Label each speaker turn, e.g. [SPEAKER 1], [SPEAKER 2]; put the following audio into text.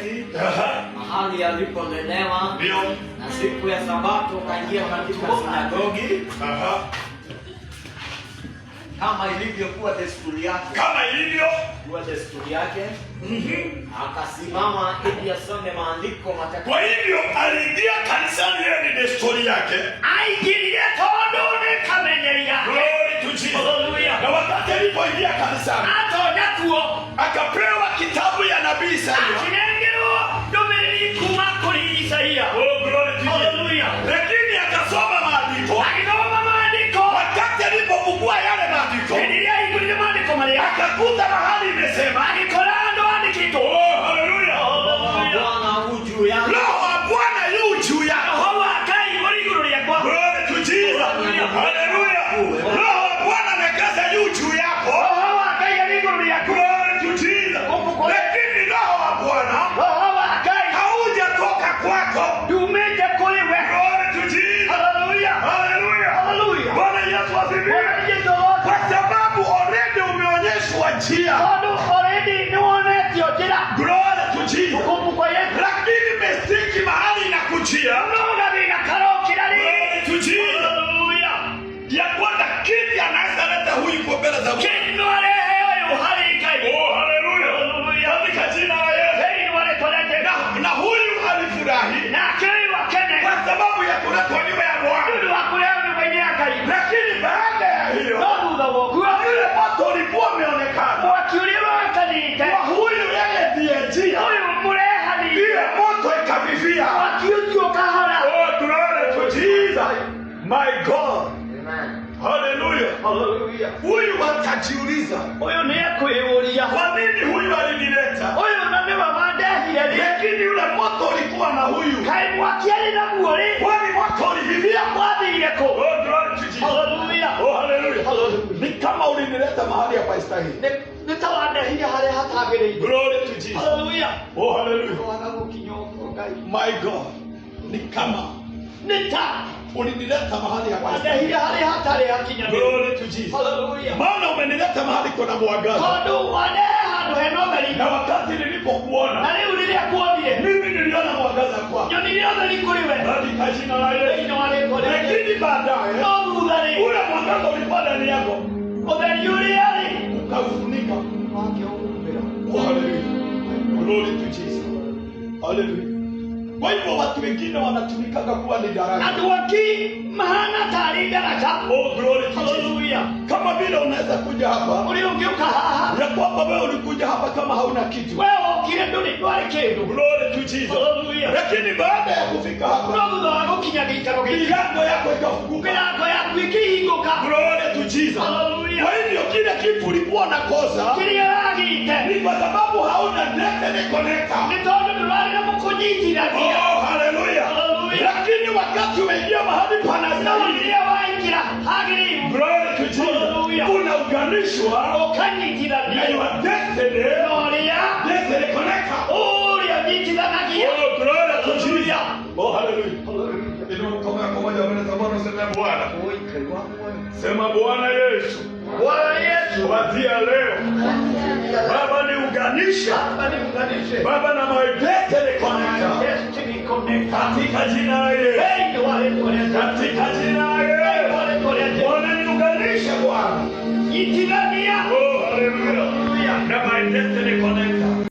[SPEAKER 1] mwezi mahali aliponenewa, na siku ya Sabato kaingia katika sinagogi kama ilivyokuwa desturi yake, akasimama ili asome maandiko matakatifu.
[SPEAKER 2] Kwa hivyo aliingia kanisani, hiyo ni desturi yake.
[SPEAKER 1] Aingilia tondone kamenyeria.
[SPEAKER 2] Glory to Jesus.
[SPEAKER 1] Hallelujah.
[SPEAKER 2] Na wakati alipoingia kanisani, akapewa kitabu ya nabii Isaia. Oh, glory to Jesus. Lakini akasoma maandiko. Wakati alipofungua yale maandiko, akakuta mahali imesema, oh, hallelujah. Roho wa Bwana yu juu yako. Glory to Jesus. Hallelujah. Roho wa Bwana amekaza yu juu yako. Glory to Jesus. Lakini Roho wa Bwana haujatoka kwako. Glory to Jesus. Hallelujah. Bwana Yesu asifiwe. Kwa sababu already umeonyeshwa njia. Glory to Jesus. Lakini mistiki mahali inakujia. Glory to Jesus. Ya kwamba kiti anaweza leta huyu kwa mbele za Mungu. Oh, hallelujah. Katika jina la Yesu. Na huyu alifurahi kwa sababu ya kuletwa nyumba ya Bwana. Lakini baada ya hiyo, ile moto ulikuwa umeonekana. Kwa huyu yeye ndiye njia. Ile moto ikavivia. Oh, glory to Jesus. My God. Hallelujah. Huyu watajiuliza, kwa nini huyu alinileta? Lakini yule moto ulikuwa na huyu. Kwani moto ulivivia? Oh, glory to Jesus. Oh, hallelujah. Ni kama ulinileta mahali hapa istahili. Glory to Jesus. Oh, hallelujah. My God. Ni kama ulinileta mahali hapa. Glory to Jesus. Maana umenileta mahali kuna mwangaza. Na wakati nilipokuona, mimi niliona mwangaza kwako. Katika jina la Yesu. Lakini baadaye ule mwangaza ulikuwa ndani yako, ukaufunika. Oh, hallelujah. Glory to Jesus. Hallelujah. Kwa hivyo watu wengine wanatumikaga kuwa ni daraja. Oh, glory to Jesus. Kama vile unaweza kuja hapa, ya kwamba wewe ulikuja hapa kama hauna kitu. Glory to Jesus. Lakini baada ya kufika hapa, milango yako ikafunguka. Glory to Jesus. Kwa hivyo kile kitu ulikuwa unakosa ni kwa sababu hauna destiny connector. Oh, hallelujah. Lakini wakati umeingia mahali panastahili, glory to Jesus, unaunganishwa na your destiny connector. Oh, glory to Jesus. Oh, hallelujah. Ndio kama pamoja na Bwana, sema Bwana. Sema Bwana Yesu. Kuanzia leo, Baba niunganisha. Baba na my destiny connector. Katika jina la Yesu. Katika jina la Yesu. Bwana niunganisha Bwana. Oh, hallelujah. Na my destiny connector.